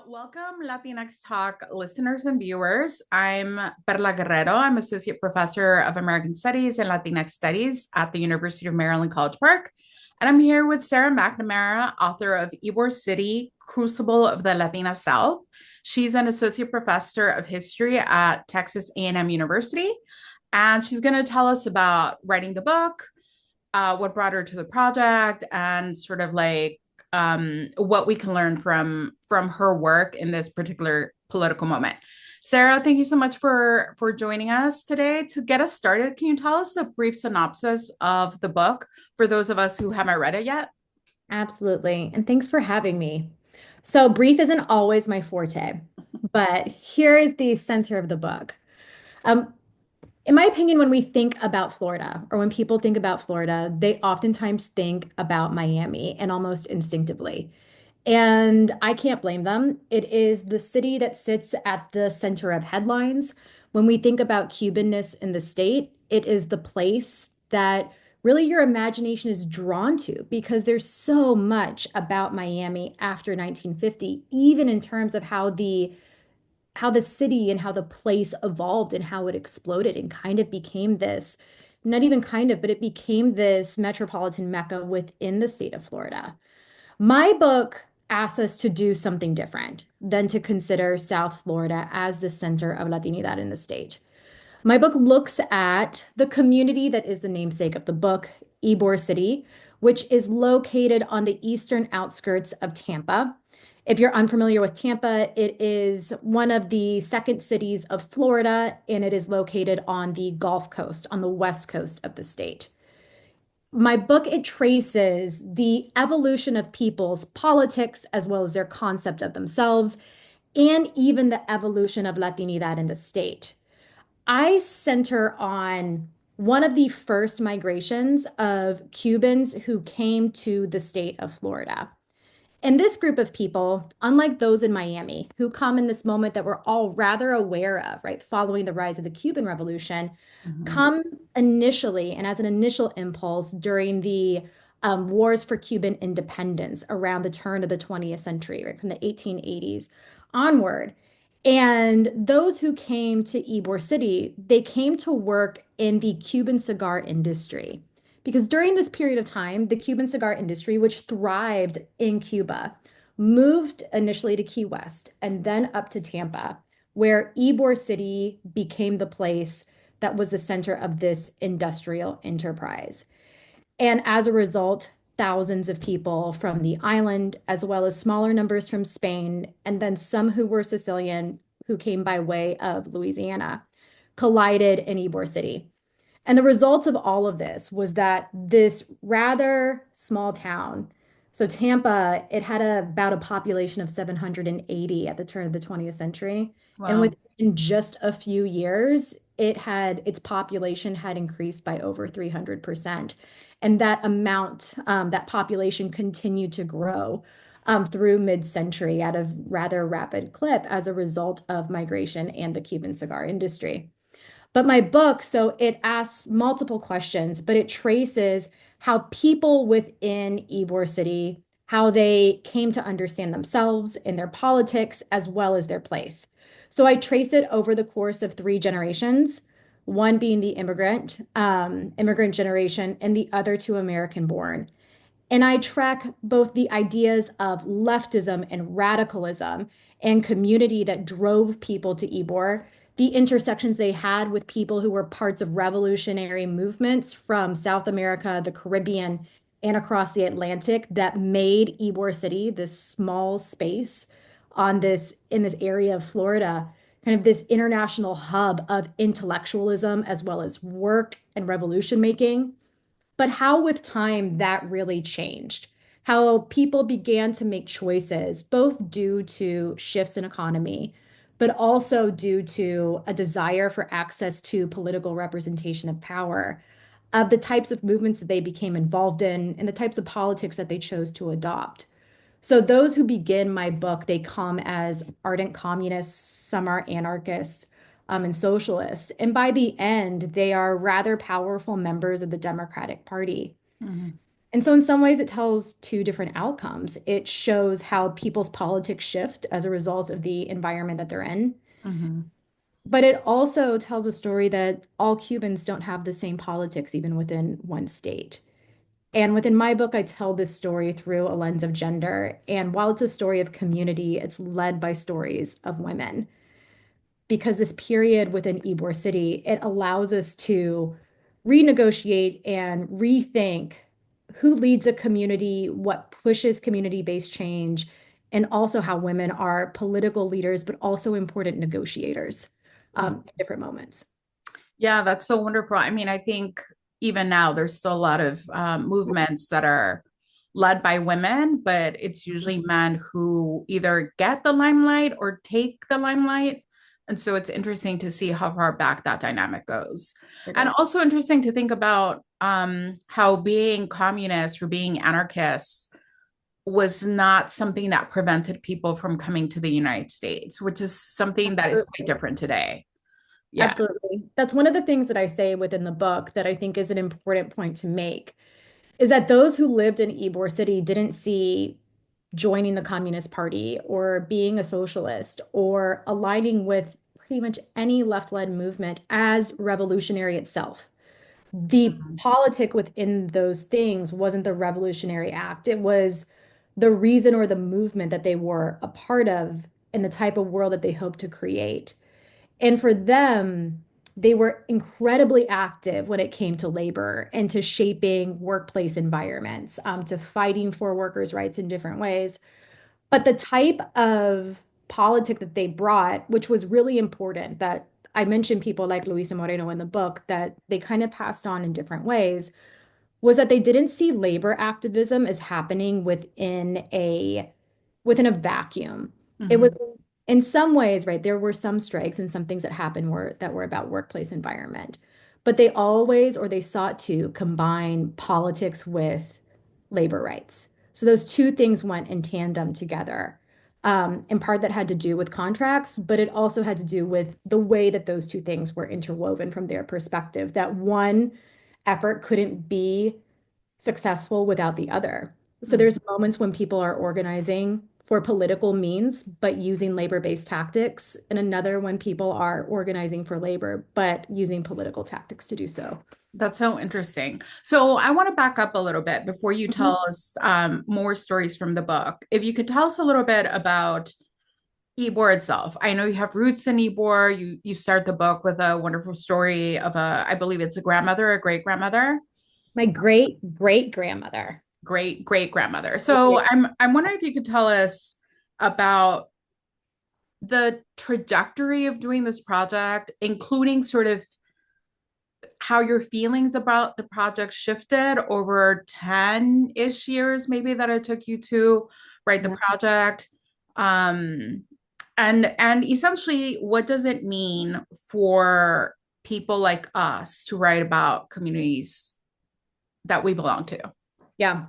Welcome, Latinx Talk listeners and viewers. I'm Perla Guerrero. I'm Associate Professor of American Studies and Latinx Studies at the University of Maryland, College Park. And I'm here with Sara McNamara, author of Ybor City, Crucible of the Latina South. She's an Associate Professor of History at Texas A&M University. And she's going to tell us about writing the book, what brought her to the project, and sort of like what we can learn from her work in this particular political moment. Sara, thank you so much for joining us today. To get us started, can you tell us a brief synopsis of the book for those of us who haven't read it yet? Absolutely. And thanks for having me. So, brief isn't always my forte, but here is the center of the book. Um, in my opinion, when we think about Florida or when people think about Florida, they oftentimes think about Miami and almost instinctively. And I can't blame them. It is the city that sits at the center of headlines. When we think about Cubanness in the state, it is the place that really your imagination is drawn to because there's so much about Miami after 1950, even in terms of how the city and how the place evolved and how it exploded and kind of became this, not even kind of, but it became this metropolitan mecca within the state of Florida. My book asks us to do something different than to consider South Florida as the center of Latinidad in the state. My book looks at the community that is the namesake of the book, Ybor City, which is located on the eastern outskirts of Tampa. If you're unfamiliar with Tampa, it is one of the second cities of Florida, and it is located on the Gulf Coast, on the west coast of the state. My book, it traces the evolution of people's politics as well as their concept of themselves, and even the evolution of Latinidad in the state. I center on one of the first migrations of Cubans who came to the state of Florida. And this group of people, unlike those in Miami, who come in this moment that we're all rather aware of, right, following the rise of the Cuban Revolution, Mhm. come initially and as an initial impulse during the wars for Cuban independence around the turn of the 20th century, right, from the 1880s onward. And those who came to Ybor City, they came to work in the Cuban cigar industry. Because during this period of time, the Cuban cigar industry, which thrived in Cuba, moved initially to Key West and then up to Tampa, where Ybor City became the place that was the center of this industrial enterprise. And as a result, thousands of people from the island, as well as smaller numbers from Spain, and then some who were Sicilian who came by way of Louisiana, collided in Ybor City. And the result of all of this was that this rather small town, so Tampa, it had about a population of 780 at the turn of the 20th century. And Wow. within just a few years, its population had increased by over 300%. And that amount, that population continued to grow through mid-century at a rather rapid clip as a result of migration and the Cuban cigar industry. But my book, so it asks multiple questions, but it traces how people within Ybor City, how they came to understand themselves and their politics as well as their place. So I trace it over the course of three generations, one being the immigrant generation, and the other two American born. And I track both the ideas of leftism and radicalism and community that drove people to Ybor, the intersections they had with people who were parts of revolutionary movements from South America, the Caribbean, and across the Atlantic that made Ybor City, this small space in this area of Florida, kind of this international hub of intellectualism as well as work and revolution making, but how with time that really changed, how people began to make choices, both due to shifts in economy, but also due to a desire for access to political representation of power, of the types of movements that they became involved in, and the types of politics that they chose to adopt. So those who begin my book, they come as ardent communists, some are anarchists, and socialists. And by the end, they are rather powerful members of the Democratic Party. Mhm. And so, in some ways, it tells two different outcomes. It shows how people's politics shift as a result of the environment that they're in. Hmm. But it also tells a story that all Cubans don't have the same politics, even within one state. And within my book, I tell this story through a lens of gender. And while it's a story of community, it's led by stories of women. Because this period within Ybor City, it allows us to renegotiate and rethink who leads a community, what pushes community-based change, and also how women are political leaders, but also important negotiators in different moments. Yeah, that's so wonderful. I mean, I think even now there's still a lot of movements that are led by women, but it's usually men who either get the limelight or take the limelight. And so it's interesting to see how far back that dynamic goes. It And is. also interesting to think about how being communist or being anarchist was not something that prevented people from coming to the United States, which is something that is quite Absolutely. different today. Yeah. Absolutely. That's one of the things that I say within the book that I think is an important point to make is that those who lived in Ybor City didn't see joining the Communist Party or being a socialist or aligning with pretty much any left-led movement as revolutionary itself. The Mhm. politic within those things wasn't the revolutionary act. It was the reason or the movement that they were a part of and the type of world that they hoped to create. And for them, they were incredibly active when it came to labor and to shaping workplace environments, to fighting for workers' rights in different ways. But the type of politic that they brought, which was really important, that I mentioned people like Luisa Moreno in the book, that they kind of passed on in different ways, was that they didn't see labor activism as happening within a vacuum. It Mhm. was in some ways, right, there were some strikes and some things that happened that were about workplace environment, but they always or they sought to combine politics with labor rights. So those two things went in tandem together. In part that had to do with contracts, but it also had to do with the way that those two things were interwoven from their perspective, that one effort couldn't be successful without the other. So Mhm. there's moments when people are organizing for political means, but using labor-based tactics, and another when people are organizing for labor, but using political tactics to do so. That's so interesting. So I want to back up a little bit before you Mhm. tell us more stories from the book. If you could tell us a little bit about Ybor itself. I know you have roots in Ybor. You start the book with a wonderful story of I believe it's a grandmother, a great grandmother, My great great grandmother. great grandmother. So I'm wondering if you could tell us about the trajectory of doing this project, including sort of how your feelings about the project shifted over 10-ish years, maybe that it took you to write the Yeah. project. Um, and essentially, what does it mean for people like us to write about communities that we belong to? Yeah.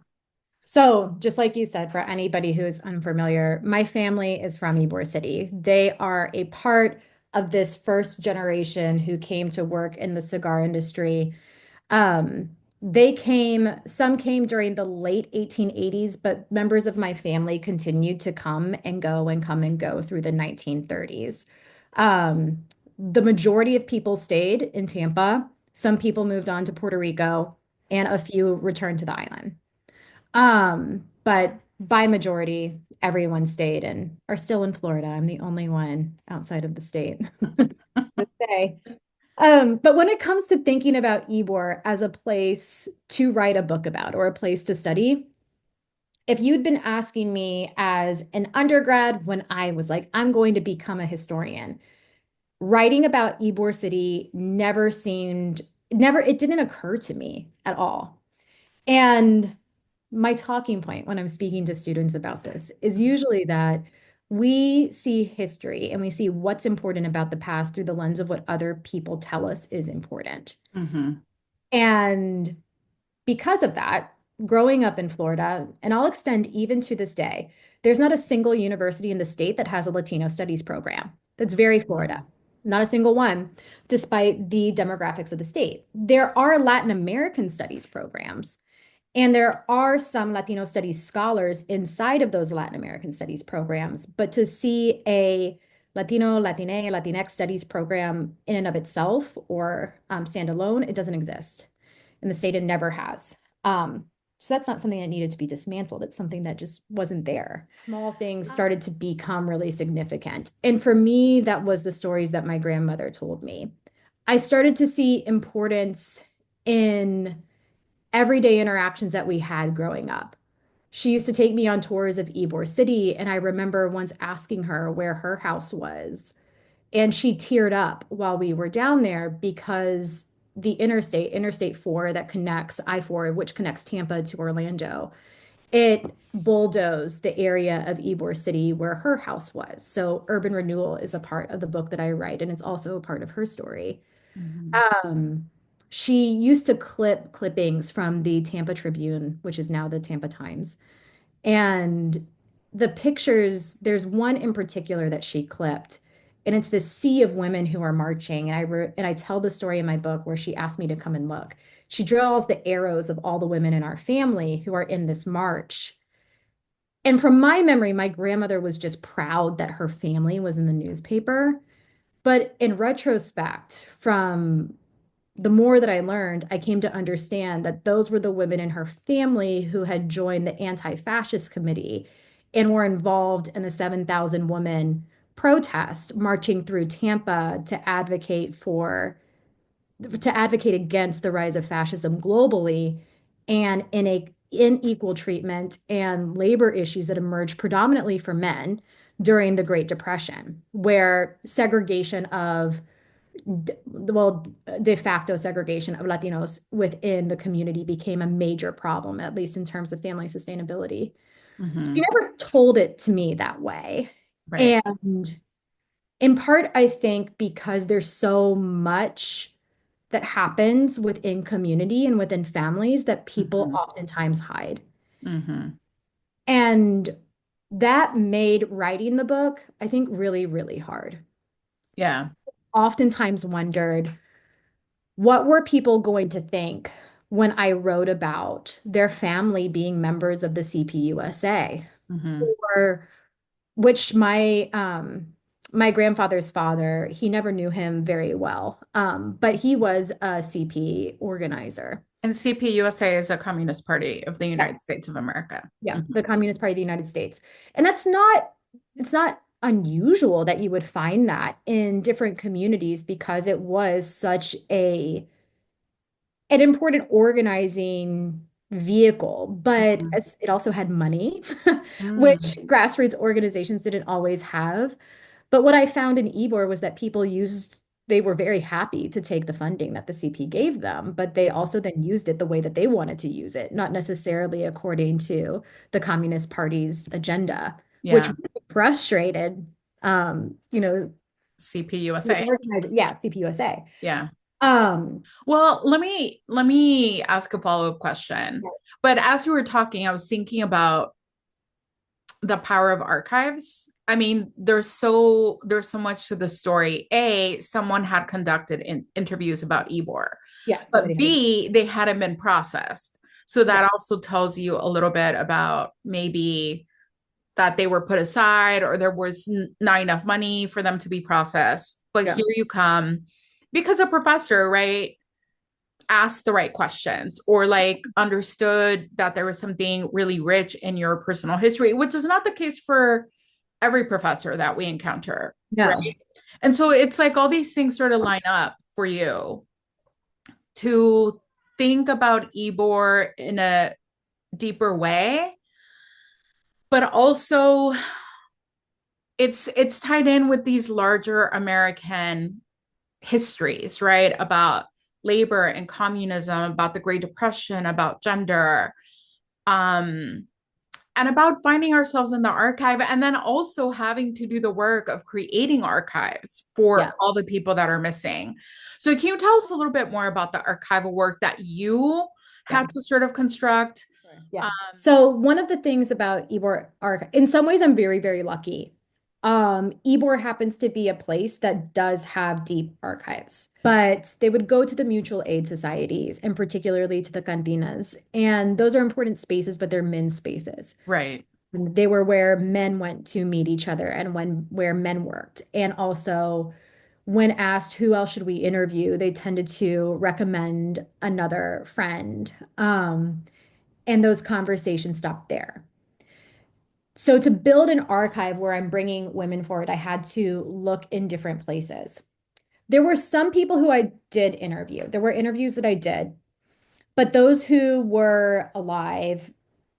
So, just like you said, for anybody who is unfamiliar, my family is from Ybor City. They are a part of this first generation who came to work in the cigar industry. Um, some came during the late 1880s, but members of my family continued to come and go through the 1930s. Um, the majority of people stayed in Tampa. Some people moved on to Puerto Rico, and a few returned to the island. But by majority, everyone stayed and are still in Florida. I'm the only one outside of the state to say. But when it comes to thinking about Ybor as a place to write a book about or a place to study, if you'd been asking me as an undergrad when I was like, I'm going to become a historian, writing about Ybor City it didn't occur to me at all. And my talking point when I'm speaking to students about this is usually that we see history and we see what's important about the past through the lens of what other people tell us is important. Mm-hmm. And because of that, growing up in Florida, and I'll extend even to this day, there's not a single university in the state that has a Latino studies program. That's very Florida. Not a single one, despite the demographics of the state. There are Latin American studies programs, And there are some Latino studies scholars inside of those Latin American studies programs, but to see a Latino, Latina, Latinx studies program in and of itself or stand alone, it doesn't exist in the state and never has. So that's not something that needed to be dismantled. It's something that just wasn't there. Small things started to become really significant. And for me, that was the stories that my grandmother told me. I started to see importance in everyday interactions that we had growing up. She used to take me on tours of Ybor City, and I remember once asking her where her house was. And she teared up while we were down there because the Interstate 4 that connects I-4, which connects Tampa to Orlando, it bulldozed the area of Ybor City where her house was. So urban renewal is a part of the book that I write, and it's also a part of her story. Mhm. Um, she used to clip clippings from the Tampa Tribune, which is now the Tampa Times. And the pictures, there's one in particular that she clipped, and it's this sea of women who are marching. And I tell the story in my book where she asked me to come and look. She draws the arrows of all the women in our family who are in this march. And from my memory, my grandmother was just proud that her family was in the newspaper. But in retrospect, from the more that I learned, I came to understand that those were the women in her family who had joined the anti-fascist committee and were involved in a 7,000 woman protest marching through Tampa to advocate against the rise of fascism globally and in a unequal treatment and labor issues that emerged predominantly for men during the Great Depression, where segregation of well, de facto segregation of Latinos within the community became a major problem, at least in terms of family sustainability. She Mhm. never told it to me that way. Right. And in part, I think because there's so much that happens within community and within families that people Mhm. oftentimes hide. Mhm. And that made writing the book, I think, really, really hard. Yeah. Oftentimes wondered, what were people going to think when I wrote about their family being members of the CPUSA? Mhm. Or which my grandfather's father, he never knew him very well, but he was a CP organizer. And CPUSA is a Communist Party of the Yeah, United States of America. yeah, Mhm. the Communist Party of the United States. And it's not unusual that you would find that in different communities because it was such an important organizing vehicle, but Mhm. it also had money, which Mm. grassroots organizations didn't always have. But what I found in Ybor was that they were very happy to take the funding that the CP gave them, but they also then used it the way that they wanted to use it, not necessarily according to the Communist Party's agenda, which Yeah. really frustrated, you know, the CPUSA. organizer, yeah, CPUSA. Yeah. Um, Well, let me ask a follow-up question. But as you were talking, I was thinking about the power of archives. I mean, there's so much to the story. A, someone had conducted interviews about Ybor, yeah, but somebody had to. B, they hadn't been processed. So Yeah. that also tells you a little bit about maybe that they were put aside or there was not enough money for them to be processed. But Yeah. here you come because a professor, right, asked the right questions or like understood that there was something really rich in your personal history, which is not the case for every professor that we encounter, right? No. And so it's like all these things sort of line up for you to think about Ybor in a deeper way, but also it's tied in with these larger American histories, right? About labor and communism, about the Great Depression, about gender, um, and about finding ourselves in the archive, and then also having to do the work of creating archives Yeah. for all the people that are missing. So, can you tell us a little bit more about the archival work that you Yeah. had to sort of construct? Sure. Yeah. Um, So one of the things about Ybor Arc, in some ways, I'm very, very lucky. Ybor happens to be a place that does have deep archives, but they would go to the mutual aid societies and particularly to the cantinas. And those are important spaces, but they're men's spaces. Right. They were where men went to meet each other and where men worked. And also, when asked who else should we interview, they tended to recommend another friend. And those conversations stopped there. So to build an archive where I'm bringing women forward, I had to look in different places. There were some people who I did interview. There were interviews that I did, but those who were alive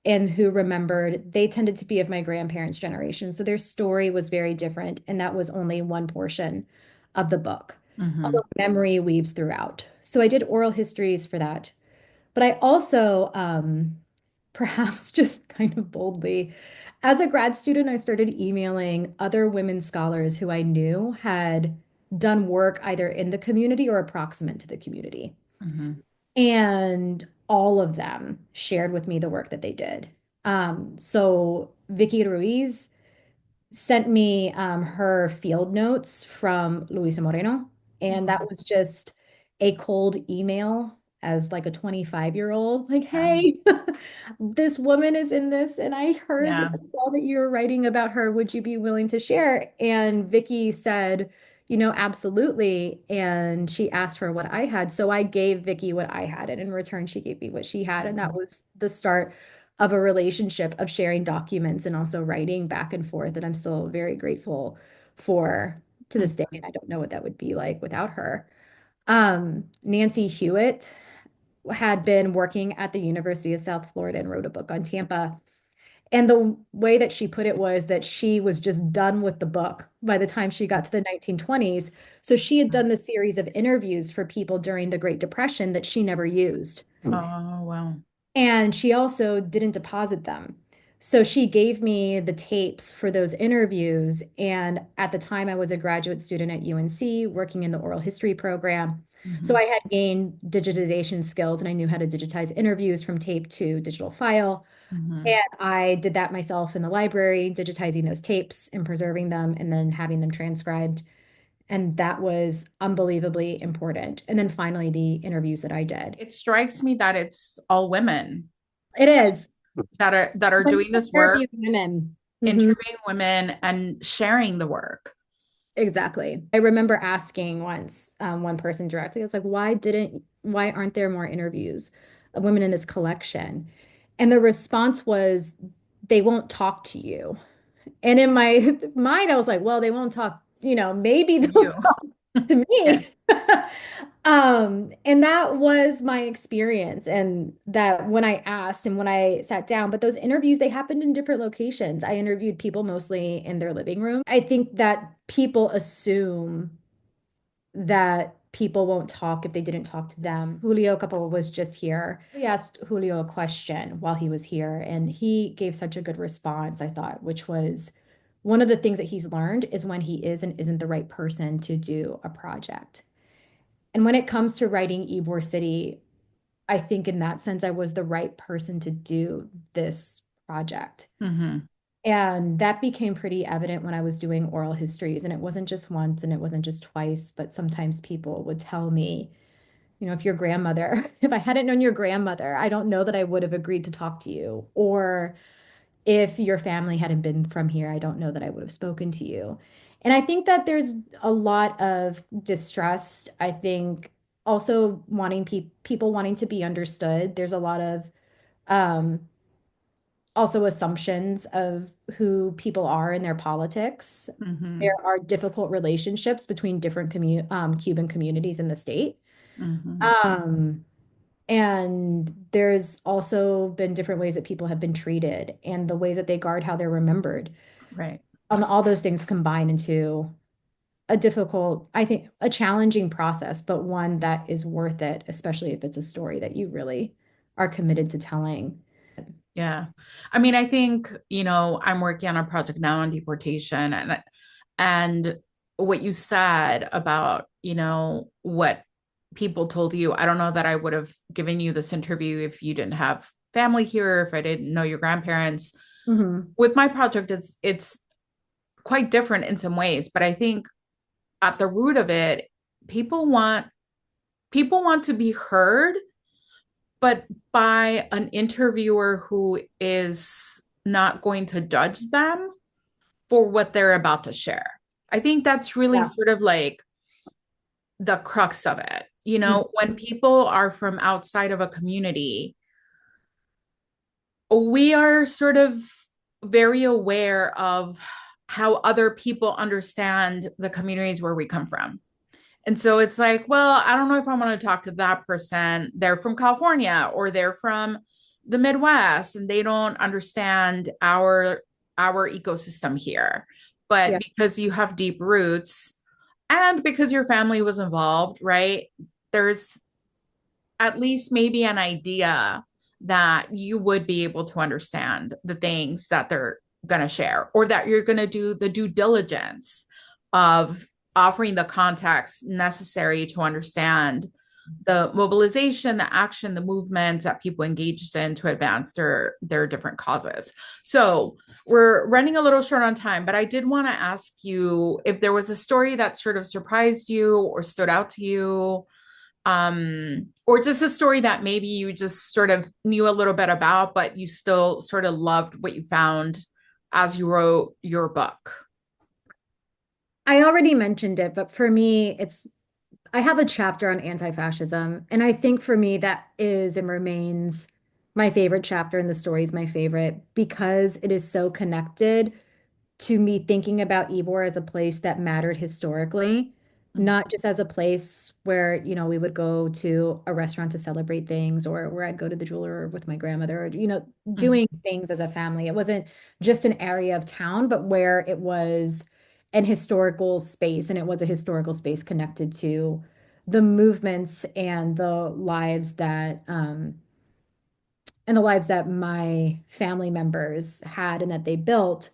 and who remembered, they tended to be of my grandparents' generation. So their story was very different, and that was only one portion of the book. Mm-hmm. Although memory weaves throughout. So I did oral histories for that. But I also, perhaps just kind of boldly, as a grad student, I started emailing other women scholars who I knew had done work either in the community or approximate to the community. Mm-hmm. And all of them shared with me the work that they did. So Vicky Ruiz sent me her field notes from Luisa Moreno, and that was just a cold email as like a 25-year-old, like, Yeah. hey, this woman is in this, and I heard that Yeah. all that you were writing about her. Would you be willing to share? And Vicky said, absolutely. And she asked for what I had. So I gave Vicky what I had, and in return, she gave me what she had. And that was the start of a relationship of sharing documents and also writing back and forth that I'm still very grateful for to this day. And I don't know what that would be like without her. Nancy Hewitt had been working at the University of South Florida and wrote a book on Tampa. And the way that she put it was that she was just done with the book by the time she got to the 1920s. So she had done the series of interviews for people during the Great Depression that she never used. Oh, wow. And she also didn't deposit them. So she gave me the tapes for those interviews. And at the time, I was a graduate student at UNC working in the oral history program. So Mm-hmm. I had gained digitization skills and I knew how to digitize interviews from tape to digital file. Mm-hmm. And I did that myself in the library, digitizing those tapes and preserving them and then having them transcribed. And that was unbelievably important. And then finally, the interviews that I did. It strikes me that it's all women It is. that are doing this Therapy work, of women. Mhm. interviewing women and sharing the work. Exactly. I remember asking once one person directly, I was like, why aren't there more interviews of women in this collection? And the response was, they won't talk to you. And in my mind, I was like, well, they won't talk, maybe they'll You. talk to Yeah. me. And that was my experience. And that when I asked and when I sat down, but those interviews, they happened in different locations. I interviewed people mostly in their living room. I think that people assume that people won't talk if they didn't talk to them. Julio Capel was just here. We asked Julio a question while he was here, and he gave such a good response, I thought, which was one of the things that he's learned is when he is and isn't the right person to do a project. And when it comes to writing Ybor City, I think in that sense, I was the right person to do this project. Mm-hmm. And that became pretty evident when I was doing oral histories. And it wasn't just once and it wasn't just twice, but sometimes people would tell me, if your grandmother, if I hadn't known your grandmother, I don't know that I would have agreed to talk to you. Or if your family hadn't been from here, I don't know that I would have spoken to you. And I think that there's a lot of distrust. I think also wanting people wanting to be understood. There's a lot of um, also assumptions of who people are in their politics. Mm-hmm. There are difficult relationships between different Cuban communities in the state. Mm-hmm. Um, and there's also been different ways that people have been treated and the ways that they guard how they're remembered. Right. All those things combine into a difficult, I think, a challenging process, but one that is worth it, especially if it's a story that you really are committed to telling. Yeah. I mean, I think, I'm working on a project now on deportation and what you said about, what people told you, I don't know that I would have given you this interview if you didn't have family here, if I didn't know your grandparents. Mhm. With my project, it's quite different in some ways, but I think at the root of it, people want people want to be heard, but by an interviewer who is not going to judge them for what they're about to share. I think that's really Yeah. sort of like the crux of it. You Mhm. know, when people are from outside of a community, we are sort of very aware of how other people understand the communities where we come from. And so it's like, well, I don't know if I want to talk to that person. They're from California or they're from the Midwest and they don't understand our ecosystem here. But Yeah. because you have deep roots and because your family was involved, right? There's at least maybe an idea that you would be able to understand the things that they're going to share or that you're going to do the due diligence of offering the context necessary to understand the mobilization, the action, the movements that people engaged in to advance their different causes. So we're running a little short on time, but I did want to ask you if there was a story that sort of surprised you or stood out to you, or just a story that maybe you just sort of knew a little bit about, but you still sort of loved what you found as you wrote your book. I already mentioned it, but for me, I have a chapter on anti-fascism, and I think for me that is and remains my favorite chapter, and the story is my favorite because it is so connected to me thinking about Ybor as a place that mattered historically, Mm-hmm. not just as a place where, we would go to a restaurant to celebrate things or where I'd go to the jeweler with my grandmother or, doing things as a family. It wasn't just an area of town, but where it was an historical space, and it was a historical space connected to the movements and the lives that my family members had and that they built.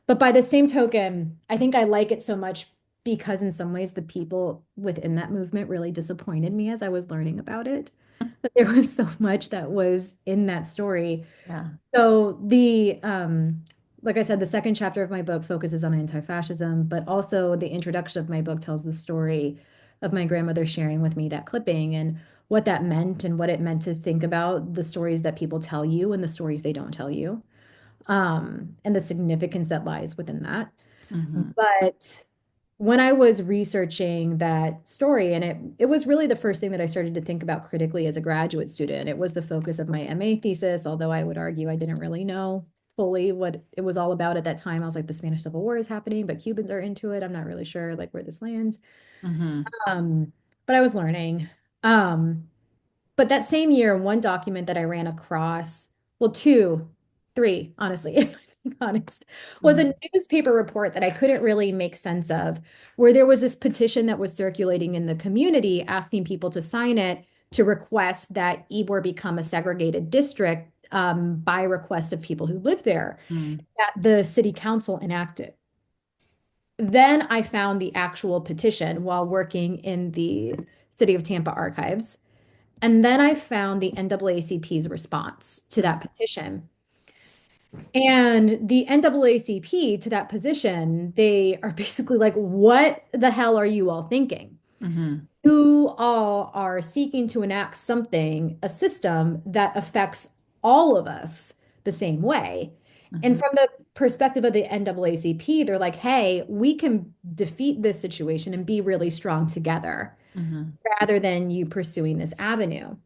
But by the same token, I think I like it so much because in some ways the people within that movement really disappointed me as I was learning about it. But there was so much that was in that story. Yeah. So like I said, the second chapter of my book focuses on anti-fascism, but also the introduction of my book tells the story of my grandmother sharing with me that clipping and what that meant and what it meant to think about the stories that people tell you and the stories they don't tell you, and the significance that lies within that. Mm-hmm. But when I was researching that story, and it was really the first thing that I started to think about critically as a graduate student. It was the focus of my MA thesis, although I would argue I didn't really know fully what it was all about at that time. I was like, the Spanish Civil War is happening, but Cubans are into it. I'm not really sure like where this lands. Mm-hmm. Um, but I was learning. Um, but that same year, one document that I ran across, well, two, three, honestly, if I'm being honest, was Mm-hmm. a newspaper report that I couldn't really make sense of, where there was this petition that was circulating in the community asking people to sign it to request that Ybor become a segregated district, by request of people who live there, that the city council enacted. Then I found the actual petition while working in the City of Tampa archives. And then I found the NAACP's response to that petition. And the NAACP to that position, they are basically like, what the hell are you all thinking? Mm-hmm. You all are seeking to enact something, a system that affects all of us the same way. And Mm-hmm. from the perspective of the NAACP, they're like, hey, we can defeat this situation and be really strong together Mm-hmm. rather than you pursuing this avenue.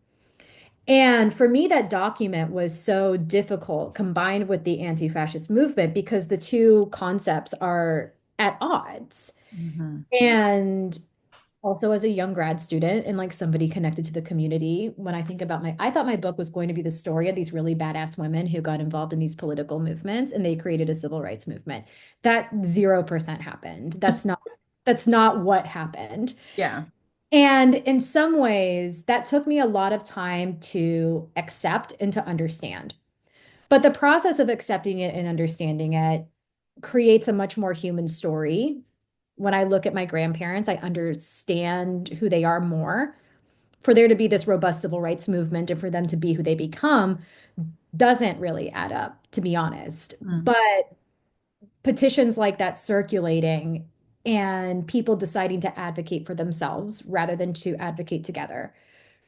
And for me, that document was so difficult combined with the anti-fascist movement because the two concepts are at odds. Mm-hmm. And also as a young grad student and like somebody connected to the community, when I think about I thought my book was going to be the story of these really badass women who got involved in these political movements and they created a civil rights movement. That 0% happened. That's not what happened. Yeah. And in some ways, that took me a lot of time to accept and to understand. But the process of accepting it and understanding it creates a much more human story. When I look at my grandparents, I understand who they are more. For there to be this robust civil rights movement and for them to be who they become doesn't really add up, to be honest. Mm-hmm. But petitions like that circulating and people deciding to advocate for themselves rather than to advocate together,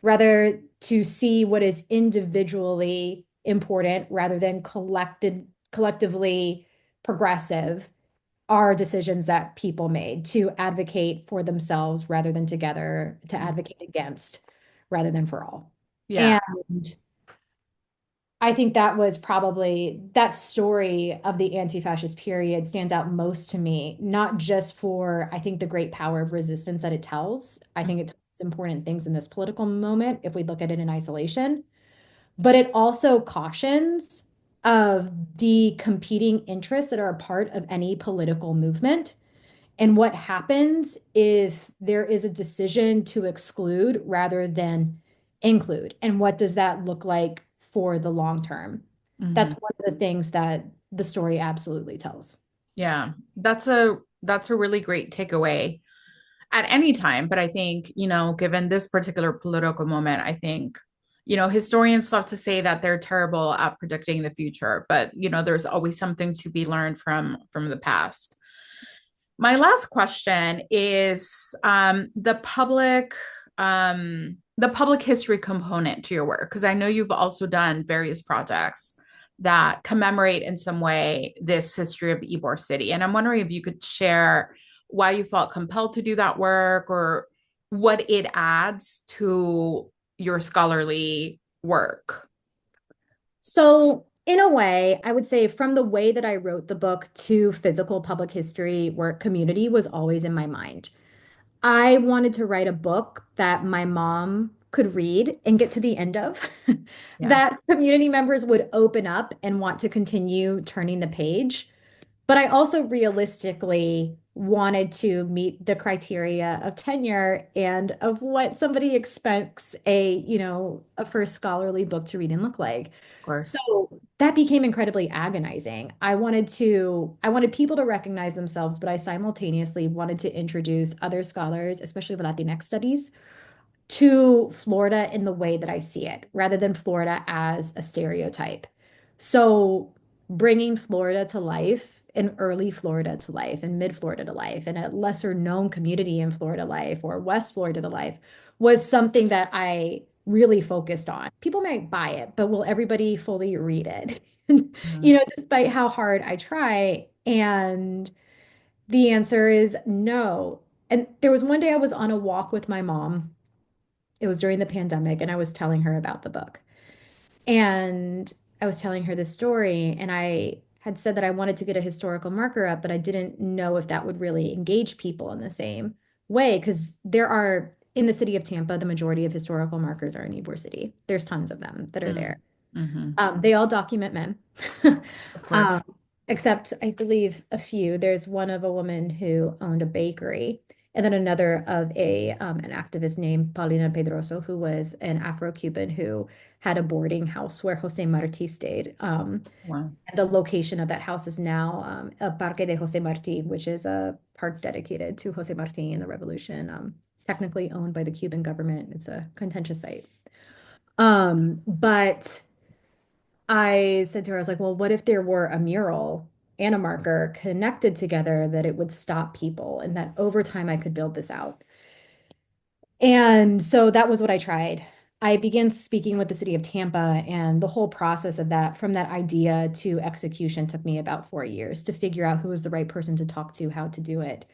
rather to see what is individually important rather than collectively progressive are decisions that people made to advocate for themselves rather than together, to advocate against rather than for all. Yeah, And I think that was probably that story of the anti-fascist period stands out most to me, not just for, I think, the great power of resistance that it tells. I think it tells important things in this political moment if we look at it in isolation, but it also cautions of the competing interests that are a part of any political movement and what happens if there is a decision to exclude rather than include? And what does that look like for the long term? That's hmm one of the things that the story absolutely tells. yeah. That's a really great takeaway at any time. But I think, given this particular political moment, I think, historians love to say that they're terrible at predicting the future, but there's always something to be learned from the past. My last question is the public history component to your work, because I know you've also done various projects that commemorate in some way this history of Ybor City. And I'm wondering if you could share why you felt compelled to do that work or what it adds to your scholarly work. So, in a way, I would say from the way that I wrote the book to physical public history work, community was always in my mind. I wanted to write a book that my mom could read and get to the end of, Yeah, that community members would open up and want to continue turning the page. But I also realistically wanted to meet the criteria of tenure and of what somebody expects a first scholarly book to read and look like. of course. So that became incredibly agonizing. I wanted people to recognize themselves, but I simultaneously wanted to introduce other scholars, especially the Latinx studies, to Florida in the way that I see it, rather than Florida as a stereotype. So bringing Florida to life, and early Florida to life, and mid Florida to life, and a lesser known community in Florida life or West Florida to life was something that I really focused on. People might buy it, but will everybody fully read it? Mhm. Despite how hard I try. And the answer is no. And there was one day I was on a walk with my mom. It was during the pandemic, and I was telling her about the book. And I was telling her this story, and I had said that I wanted to get a historical marker up, but I didn't know if that would really engage people in the same way, because in the city of Tampa, the majority of historical markers are in Ybor City. There's tons of them that are Mm. there. Mhm. They all document men, Of course. um, except I believe a few. There's one of a woman who owned a bakery, and then another of an activist named Paulina Pedroso, who was an Afro-Cuban who had a boarding house where Jose Marti stayed. Wow. And the location of that house is now El Parque de Jose Marti, which is a park dedicated to Jose Marti and the revolution, technically owned by the Cuban government. It's a contentious site. But I said to her, I was like, well, what if there were a mural and a marker connected together that it would stop people and that over time I could build this out? And so that was what I tried. I began speaking with the city of Tampa, and the whole process of that, from that idea to execution, took me about 4 years to figure out who was the right person to talk to, how to do it.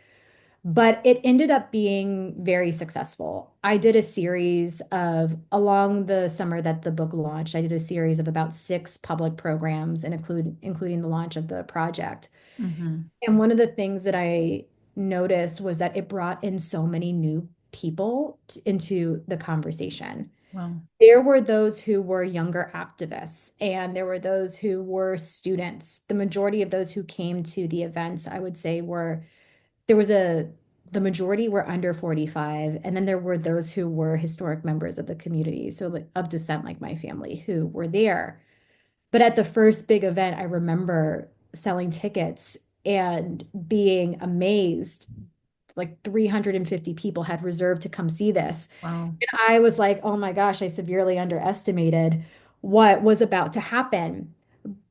But it ended up being very successful. I did a series along the summer that the book launched, I did a series of about 6 public programs and including the launch of the project. Mhm. And one of the things that I noticed was that it brought in so many new people into the conversation. Wow. There were those who were younger activists, and there were those who were students. The majority of those who came to the events, I would say, there was the majority were under 45, and then there were those who were historic members of the community, so like, of descent, like my family, who were there. But at the first big event, I remember selling tickets and being amazed. Like 350 people had reserved to come see this. Wow. And I was like, oh my gosh, I severely underestimated what was about to happen.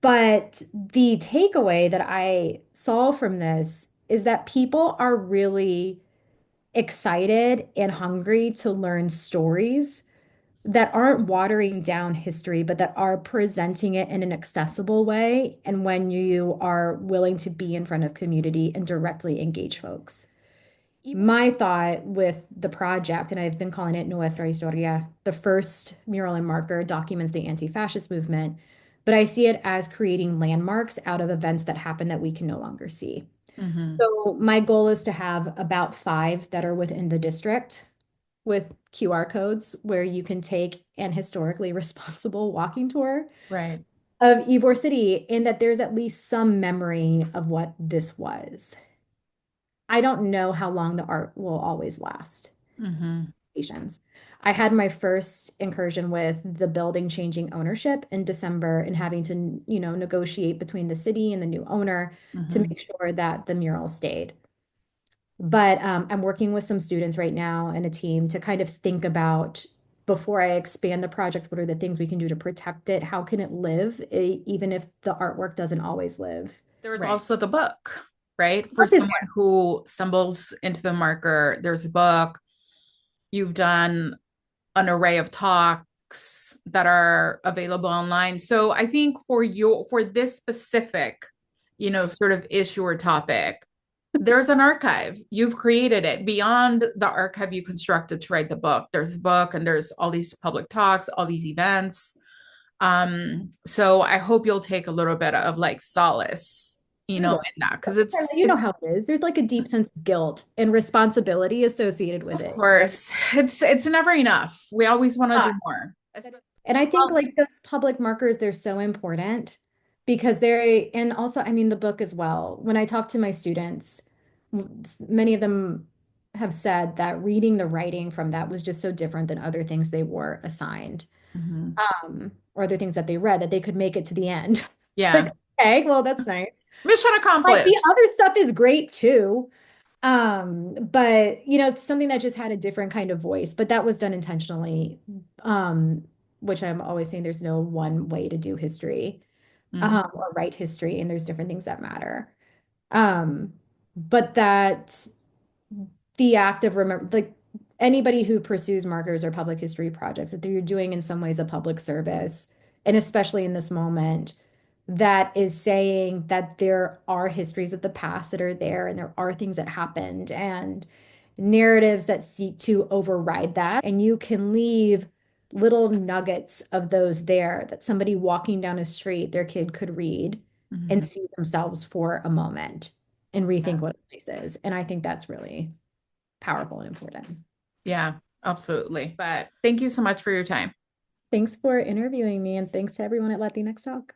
But the takeaway that I saw from this is that people are really excited and hungry to learn stories that aren't watering down history, but that are presenting it in an accessible way. And when you are willing to be in front of community and directly engage folks. My thought with the project, and I've been calling it Nuestra Historia, the first mural and marker documents the anti-fascist movement, but I see it as creating landmarks out of events that happen that we can no longer see. Mm-hmm. So my goal is to have about 5 that are within the district with QR codes where you can take an historically responsible walking tour Right. of Ybor City, and that there's at least some memory of what this was. I don't know how long the art will always last. Mm-hmm. Patience. I had my first incursion with the building changing ownership in December and having to, negotiate between the city and the new owner to Mm-hmm. make sure that the mural stayed. But I'm working with some students right now and a team to kind of think about before I expand the project, what are the things we can do to protect it? How can it live, even if the artwork doesn't always live? There's Right. also the book, right? For Book is someone who stumbles into the marker, there's a book. You've done an array of talks that are available online. So I think for this specific, sort of issue or topic, there's an archive. You've created it beyond the archive you constructed to write the book. There's a book and there's all these public talks, all these events. So I hope you'll take a little bit of like solace, I will. in that because Perla, it's you know it's how it is. There's like a deep sense of guilt and responsibility associated with of it. course it's never enough. We always want to Ah, do more. and I think like those public markers, they're so important because and also, I mean, the book as well. When I talk to my students, many of them have said that reading the writing from that was just so different than other things they were assigned, Mhm. or other things that they read that they could make it to the end. It's Yeah. like, okay, well, that's nice. Mission Like the accomplished. other stuff is great too. But it's something that just had a different kind of voice, but that was done intentionally. Which I'm always saying there's no one way to do history, Mhm. or write history, and there's different things that matter. Um, but that the act of remember, like anybody who pursues markers or public history projects, that you're doing in some ways a public service, and especially in this moment, that is saying that there are histories of the past that are there, and there are things that happened, and narratives that seek to override that, and you can leave little nuggets of those there that somebody walking down a street, their kid could read and Mhm. see themselves for a moment and Yeah. rethink what a place is. And I think that's really powerful and important. Yeah, absolutely. But thank you so much for your time. Thanks for interviewing me, and thanks to everyone at Latinx Talk.